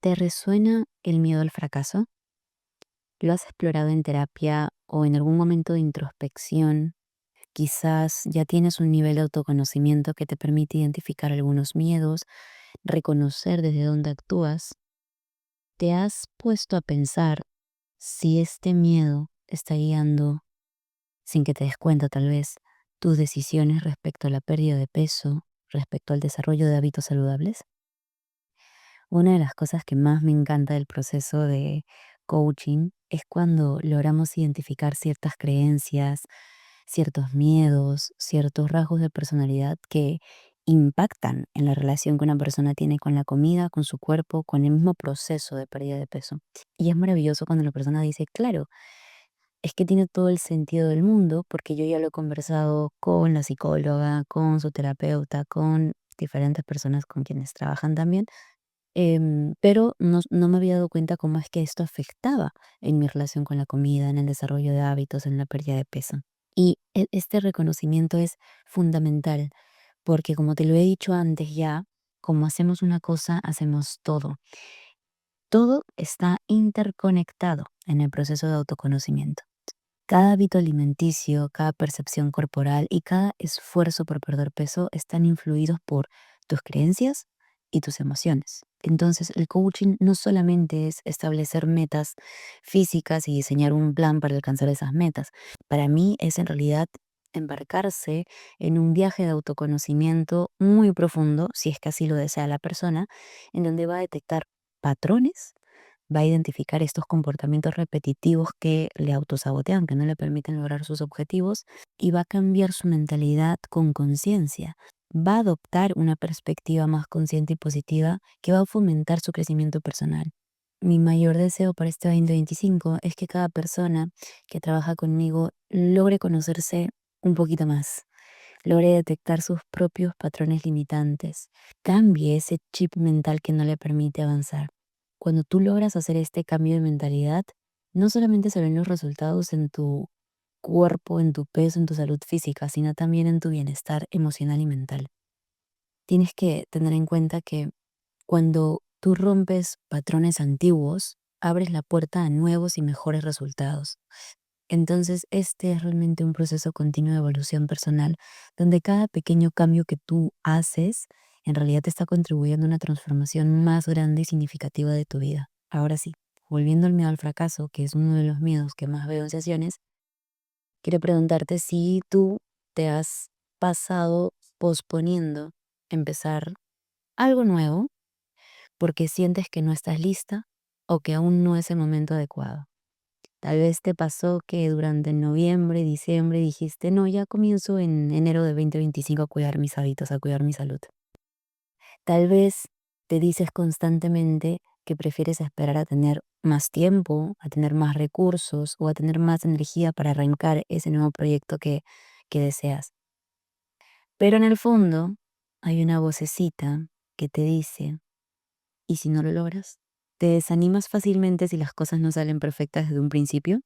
¿Te resuena el miedo al fracaso? ¿Lo has explorado en terapia o en algún momento de introspección? Quizás ya tienes un nivel de autoconocimiento que te permite identificar algunos miedos, reconocer desde dónde actúas. ¿Te has puesto a pensar si este miedo está guiando, sin que te des cuenta tal vez, tus decisiones respecto a la pérdida de peso, respecto al desarrollo de hábitos saludables? Una de las cosas que más me encanta del proceso de coaching es cuando logramos identificar ciertas creencias, ciertos miedos, ciertos rasgos de personalidad que impactan en la relación que una persona tiene con la comida, con su cuerpo, con el mismo proceso de pérdida de peso. Y es maravilloso cuando la persona dice, claro, es que tiene todo el sentido del mundo porque yo ya lo he conversado con la psicóloga, con su terapeuta, con diferentes personas con quienes trabajan también. Pero no me había dado cuenta cómo es que esto afectaba en mi relación con la comida, en el desarrollo de hábitos, en la pérdida de peso. Y este reconocimiento es fundamental, porque como te lo he dicho antes ya, como hacemos una cosa, hacemos todo. Todo está interconectado en el proceso de autoconocimiento. Cada hábito alimenticio, cada percepción corporal y cada esfuerzo por perder peso están influidos por tus creencias y tus emociones. Entonces, el coaching no solamente es establecer metas físicas y diseñar un plan para alcanzar esas metas. Para mí es en realidad embarcarse en un viaje de autoconocimiento muy profundo, si es que así lo desea la persona, en donde va a detectar patrones, va a identificar estos comportamientos repetitivos que le autosabotean, que no le permiten lograr sus objetivos, y va a cambiar su mentalidad con conciencia. Va a adoptar una perspectiva más consciente y positiva que va a fomentar su crecimiento personal. Mi mayor deseo para este 2025 es que cada persona que trabaja conmigo logre conocerse un poquito más, logre detectar sus propios patrones limitantes, cambie ese chip mental que no le permite avanzar. Cuando tú logras hacer este cambio de mentalidad, no solamente se ven los resultados en tu cuerpo, en tu peso, en tu salud física, sino también en tu bienestar emocional y mental. Tienes que tener en cuenta que cuando tú rompes patrones antiguos, abres la puerta a nuevos y mejores resultados. Entonces, este es realmente un proceso continuo de evolución personal, donde cada pequeño cambio que tú haces en realidad te está contribuyendo a una transformación más grande y significativa de tu vida. Ahora sí, volviendo al miedo al fracaso, que es uno de los miedos que más veo en sesiones, quiero preguntarte si tú te has pasado posponiendo empezar algo nuevo porque sientes que no estás lista o que aún no es el momento adecuado. Tal vez te pasó que durante noviembre, diciembre dijiste, no, ya comienzo en enero de 2025 a cuidar mis hábitos, a cuidar mi salud. Tal vez te dices constantemente que prefieres esperar a tener más tiempo, a tener más recursos o a tener más energía para arrancar ese nuevo proyecto que deseas. Pero en el fondo hay una vocecita que te dice, ¿y si no lo logras? ¿Te desanimas fácilmente si las cosas no salen perfectas desde un principio?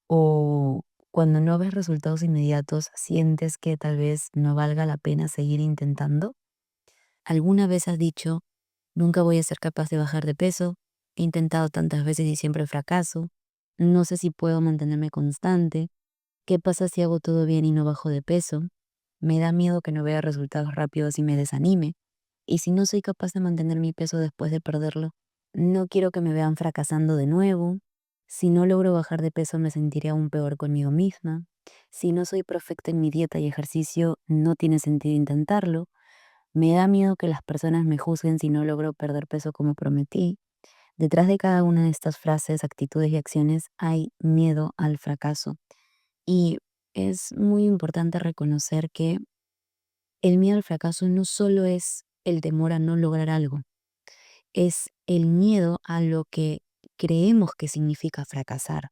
¿O cuando no ves resultados inmediatos sientes que tal vez no valga la pena seguir intentando? ¿Alguna vez has dicho, nunca voy a ser capaz de bajar de peso? He intentado tantas veces y siempre fracaso. No sé si puedo mantenerme constante. ¿Qué pasa si hago todo bien y no bajo de peso? Me da miedo que no vea resultados rápidos y me desanime. Y si no soy capaz de mantener mi peso después de perderlo, no quiero que me vean fracasando de nuevo. Si no logro bajar de peso, me sentiré aún peor conmigo misma. Si no soy perfecta en mi dieta y ejercicio, no tiene sentido intentarlo. Me da miedo que las personas me juzguen si no logro perder peso como prometí. Detrás de cada una de estas frases, actitudes y acciones hay miedo al fracaso. Y es muy importante reconocer que el miedo al fracaso no solo es el temor a no lograr algo, es el miedo a lo que creemos que significa fracasar.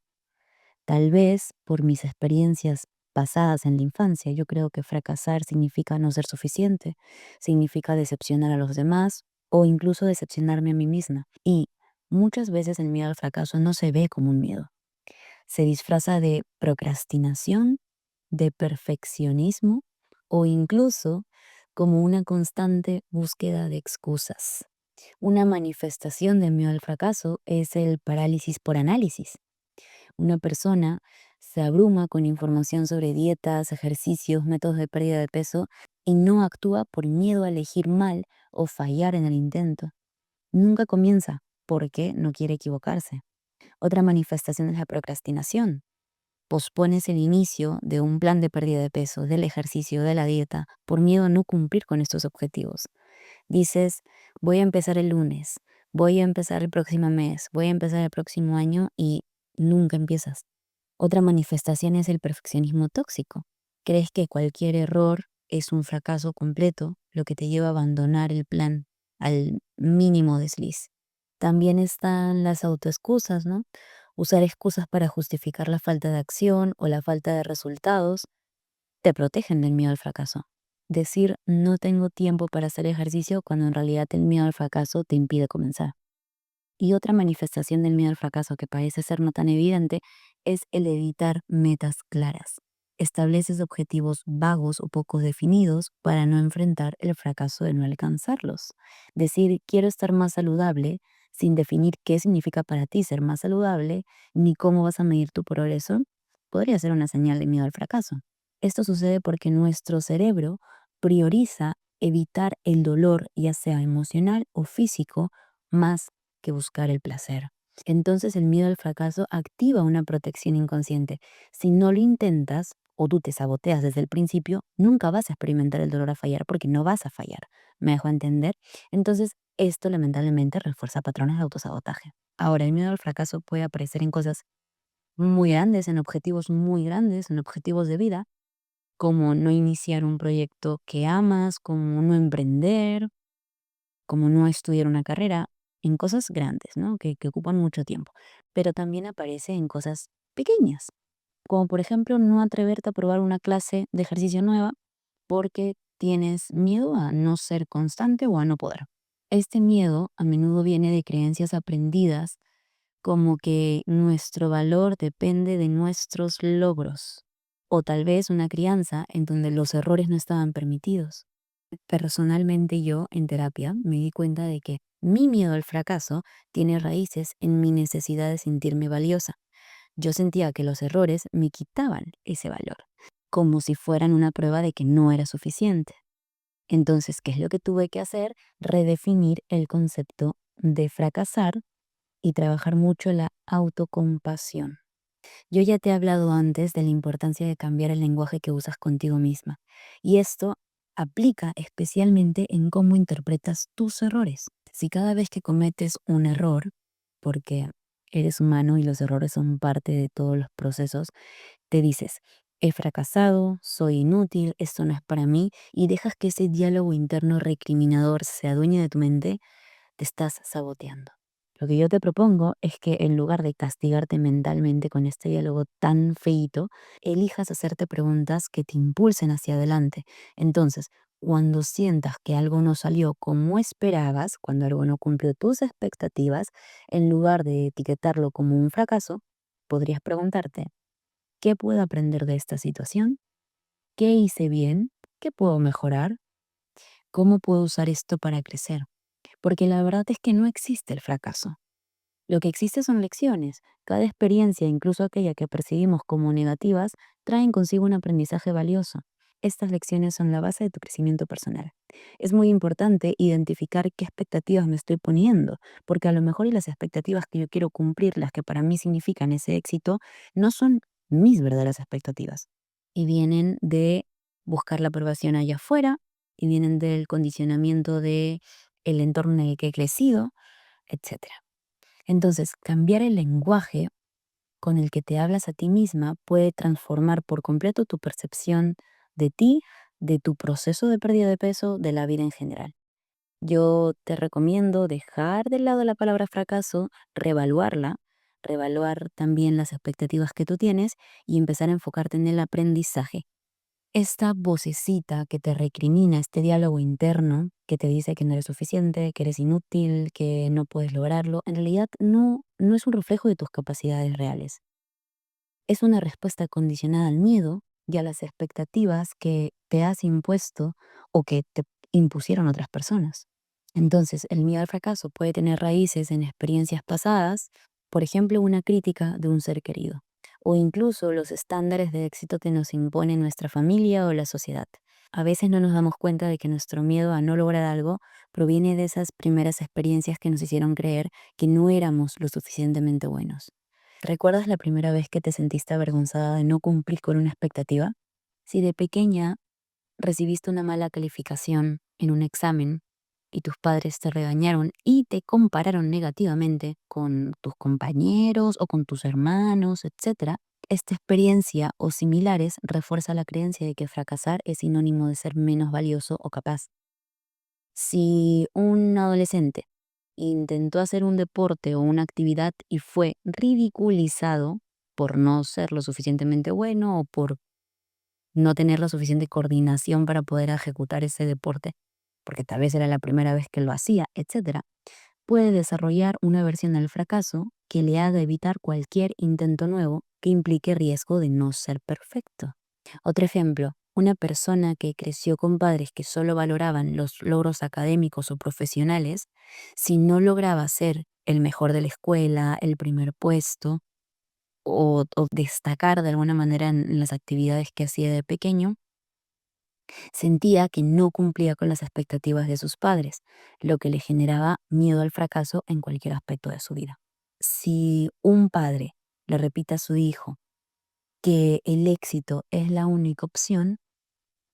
Tal vez por mis experiencias pasadas en la infancia, yo creo que fracasar significa no ser suficiente, significa decepcionar a los demás o incluso decepcionarme a mí misma. Y muchas veces el miedo al fracaso no se ve como un miedo, se disfraza de procrastinación, de perfeccionismo o incluso como una constante búsqueda de excusas. Una manifestación del miedo al fracaso es el parálisis por análisis. Una persona se abruma con información sobre dietas, ejercicios, métodos de pérdida de peso y no actúa por miedo a elegir mal o fallar en el intento. Nunca comienza porque no quiere equivocarse. Otra manifestación es la procrastinación. Pospones el inicio de un plan de pérdida de peso, del ejercicio, de la dieta, por miedo a no cumplir con estos objetivos. Dices, voy a empezar el lunes, voy a empezar el próximo mes, voy a empezar el próximo año y nunca empiezas. Otra manifestación es el perfeccionismo tóxico. Crees que cualquier error es un fracaso completo, lo que te lleva a abandonar el plan al mínimo desliz. También están las autoexcusas, ¿no? Usar excusas para justificar la falta de acción o la falta de resultados te protegen del miedo al fracaso. Decir no tengo tiempo para hacer ejercicio cuando en realidad el miedo al fracaso te impide comenzar. Y otra manifestación del miedo al fracaso que parece ser no tan evidente es el evitar metas claras. Estableces objetivos vagos o poco definidos para no enfrentar el fracaso de no alcanzarlos. Decir quiero estar más saludable sin definir qué significa para ti ser más saludable ni cómo vas a medir tu progreso podría ser una señal de miedo al fracaso. Esto sucede porque nuestro cerebro prioriza evitar el dolor, ya sea emocional o físico, más que buscar el placer. Entonces el miedo al fracaso activa una protección inconsciente. Si no lo intentas o tú te saboteas desde el principio, nunca vas a experimentar el dolor a fallar porque no vas a fallar. ¿Me dejo entender? Entonces esto lamentablemente refuerza patrones de autosabotaje. Ahora, el miedo al fracaso puede aparecer en cosas muy grandes, en objetivos muy grandes, en objetivos de vida, como no iniciar un proyecto que amas, como no emprender, como no estudiar una carrera, en cosas grandes, ¿no? Que ocupan mucho tiempo. Pero también aparece en cosas pequeñas, como por ejemplo no atreverte a probar una clase de ejercicio nueva porque tienes miedo a no ser constante o a no poder. Este miedo a menudo viene de creencias aprendidas como que nuestro valor depende de nuestros logros, o tal vez una crianza en donde los errores no estaban permitidos. Personalmente yo en terapia me di cuenta de que mi miedo al fracaso tiene raíces en mi necesidad de sentirme valiosa. Yo sentía que los errores me quitaban ese valor, como si fueran una prueba de que no era suficiente. Entonces, ¿qué es lo que tuve que hacer? Redefinir el concepto de fracasar y trabajar mucho la autocompasión. Yo ya te he hablado antes de la importancia de cambiar el lenguaje que usas contigo misma, y esto aplica especialmente en cómo interpretas tus errores. Si cada vez que cometes un error, porque eres humano y los errores son parte de todos los procesos, te dices, he fracasado, soy inútil, esto no es para mí, y dejas que ese diálogo interno recriminador se adueñe de tu mente, te estás saboteando. Lo que yo te propongo es que en lugar de castigarte mentalmente con este diálogo tan feíto, elijas hacerte preguntas que te impulsen hacia adelante. Entonces, cuando sientas que algo no salió como esperabas, cuando algo no cumplió tus expectativas, en lugar de etiquetarlo como un fracaso, podrías preguntarte, ¿qué puedo aprender de esta situación? ¿Qué hice bien? ¿Qué puedo mejorar? ¿Cómo puedo usar esto para crecer? Porque la verdad es que no existe el fracaso. Lo que existe son lecciones. Cada experiencia, incluso aquella que percibimos como negativas, traen consigo un aprendizaje valioso. Estas lecciones son la base de tu crecimiento personal. Es muy importante identificar qué expectativas me estoy poniendo, porque a lo mejor y las expectativas que yo quiero cumplir, las que para mí significan ese éxito, no son mis verdaderas expectativas. Y vienen de buscar la aprobación allá afuera, y vienen del condicionamiento de el entorno en el que he crecido, etcétera. Entonces, cambiar el lenguaje con el que te hablas a ti misma puede transformar por completo tu percepción de ti, de tu proceso de pérdida de peso, de la vida en general. Yo te recomiendo dejar de lado la palabra fracaso, reevaluarla, reevaluar también las expectativas que tú tienes y empezar a enfocarte en el aprendizaje. Esta vocecita que te recrimina, este diálogo interno que te dice que no eres suficiente, que eres inútil, que no puedes lograrlo, en realidad no es un reflejo de tus capacidades reales. Es una respuesta condicionada al miedo y a las expectativas que te has impuesto o que te impusieron otras personas. Entonces, el miedo al fracaso puede tener raíces en experiencias pasadas, por ejemplo, una crítica de un ser querido, o incluso los estándares de éxito que nos impone nuestra familia o la sociedad. A veces no nos damos cuenta de que nuestro miedo a no lograr algo proviene de esas primeras experiencias que nos hicieron creer que no éramos lo suficientemente buenos. ¿Recuerdas la primera vez que te sentiste avergonzada de no cumplir con una expectativa? Si de pequeña recibiste una mala calificación en un examen y tus padres te regañaron y te compararon negativamente con tus compañeros o con tus hermanos, etcétera, esta experiencia o similares refuerza la creencia de que fracasar es sinónimo de ser menos valioso o capaz. Si un adolescente intentó hacer un deporte o una actividad y fue ridiculizado por no ser lo suficientemente bueno o por no tener la suficiente coordinación para poder ejecutar ese deporte, porque tal vez era la primera vez que lo hacía, etcétera, puede desarrollar una versión del fracaso que le haga evitar cualquier intento nuevo que implique riesgo de no ser perfecto. Otro ejemplo, una persona que creció con padres que solo valoraban los logros académicos o profesionales, si no lograba ser el mejor de la escuela, el primer puesto, o destacar de alguna manera en las actividades que hacía de pequeño, sentía que no cumplía con las expectativas de sus padres, lo que le generaba miedo al fracaso en cualquier aspecto de su vida. Si un padre le repite a su hijo que el éxito es la única opción,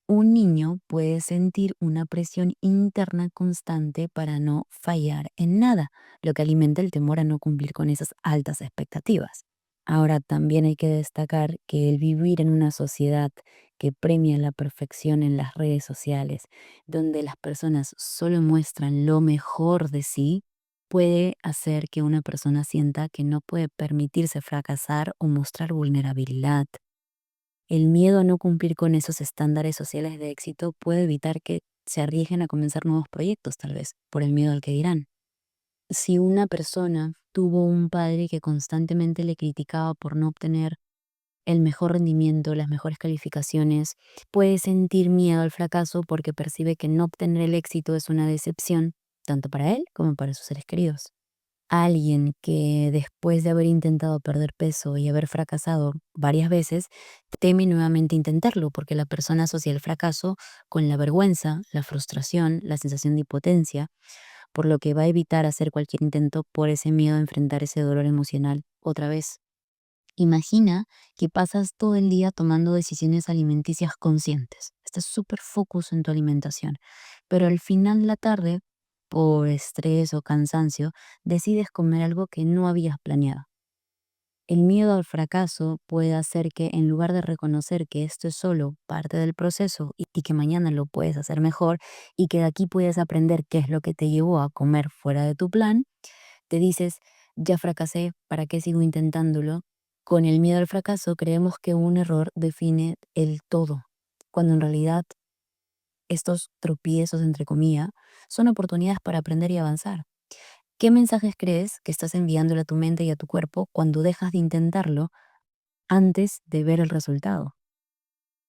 un niño puede sentir una presión interna constante para no fallar en nada, lo que alimenta el temor a no cumplir con esas altas expectativas. Ahora, también hay que destacar que el vivir en una sociedad que premia la perfección en las redes sociales, donde las personas solo muestran lo mejor de sí, puede hacer que una persona sienta que no puede permitirse fracasar o mostrar vulnerabilidad. El miedo a no cumplir con esos estándares sociales de éxito puede evitar que se arriesguen a comenzar nuevos proyectos, tal vez, por el miedo al que dirán. Si una persona tuvo un padre que constantemente le criticaba por no obtener el mejor rendimiento, las mejores calificaciones, puede sentir miedo al fracaso porque percibe que no obtener el éxito es una decepción, tanto para él como para sus seres queridos. Alguien que después de haber intentado perder peso y haber fracasado varias veces, teme nuevamente intentarlo porque la persona asocia el fracaso con la vergüenza, la frustración, la sensación de impotencia, por lo que va a evitar hacer cualquier intento por ese miedo a enfrentar ese dolor emocional otra vez. Imagina que pasas todo el día tomando decisiones alimenticias conscientes. Estás súper focus en tu alimentación, pero al final de la tarde, por estrés o cansancio, decides comer algo que no habías planeado. El miedo al fracaso puede hacer que en lugar de reconocer que esto es solo parte del proceso y que mañana lo puedes hacer mejor y que de aquí puedes aprender qué es lo que te llevó a comer fuera de tu plan, te dices, ya fracasé, ¿para qué sigo intentándolo? Con el miedo al fracaso creemos que un error define el todo, cuando en realidad estos tropiezos, entre comillas, son oportunidades para aprender y avanzar. ¿Qué mensajes crees que estás enviándole a tu mente y a tu cuerpo cuando dejas de intentarlo antes de ver el resultado?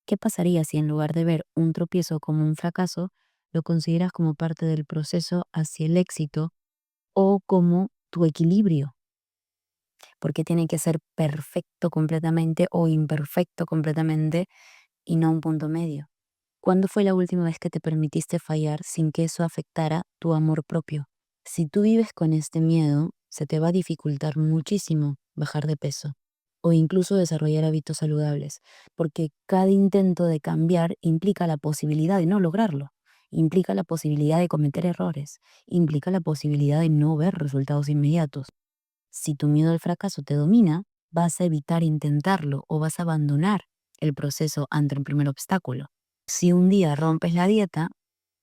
¿Qué pasaría si en lugar de ver un tropiezo como un fracaso, lo consideras como parte del proceso hacia el éxito o como tu equilibrio? Porque tiene que ser perfecto completamente o imperfecto completamente y no un punto medio. ¿Cuándo fue la última vez que te permitiste fallar sin que eso afectara tu amor propio? Si tú vives con este miedo, se te va a dificultar muchísimo bajar de peso o incluso desarrollar hábitos saludables, porque cada intento de cambiar implica la posibilidad de no lograrlo, implica la posibilidad de cometer errores, implica la posibilidad de no ver resultados inmediatos. Si tu miedo al fracaso te domina, vas a evitar intentarlo o vas a abandonar el proceso ante el primer obstáculo. Si un día rompes la dieta,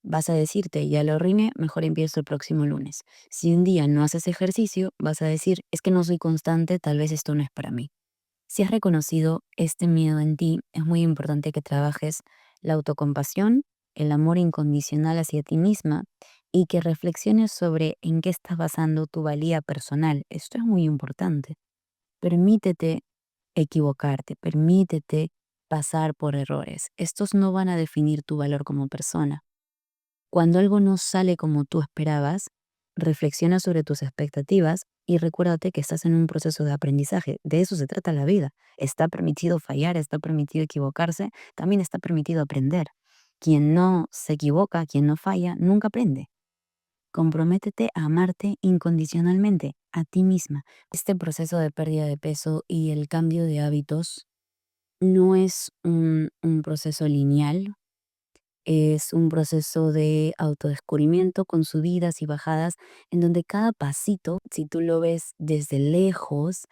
vas a decirte, ya lo arruiné, mejor empiezo el próximo lunes. Si un día no haces ejercicio, vas a decir, es que no soy constante, tal vez esto no es para mí. Si has reconocido este miedo en ti, es muy importante que trabajes la autocompasión, el amor incondicional hacia ti misma y que reflexiones sobre en qué estás basando tu valía personal. Esto es muy importante. Permítete equivocarte, permítete pasar por errores. Estos no van a definir tu valor como persona. Cuando algo no sale como tú esperabas, reflexiona sobre tus expectativas y recuérdate que estás en un proceso de aprendizaje. De eso se trata la vida. Está permitido fallar, está permitido equivocarse, también está permitido aprender. Quien no se equivoca, quien no falla, nunca aprende. Comprométete a amarte incondicionalmente, a ti misma. Este proceso de pérdida de peso y el cambio de hábitos no es un proceso lineal, es un proceso de autodescubrimiento con subidas y bajadas, en donde cada pasito, si tú lo ves desde lejos,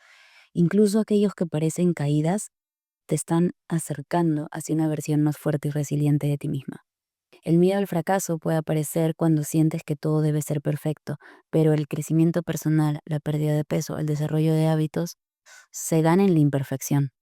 incluso aquellos que parecen caídas, te están acercando hacia una versión más fuerte y resiliente de ti misma. El miedo al fracaso puede aparecer cuando sientes que todo debe ser perfecto, pero el crecimiento personal, la pérdida de peso, el desarrollo de hábitos, se gana en la imperfección.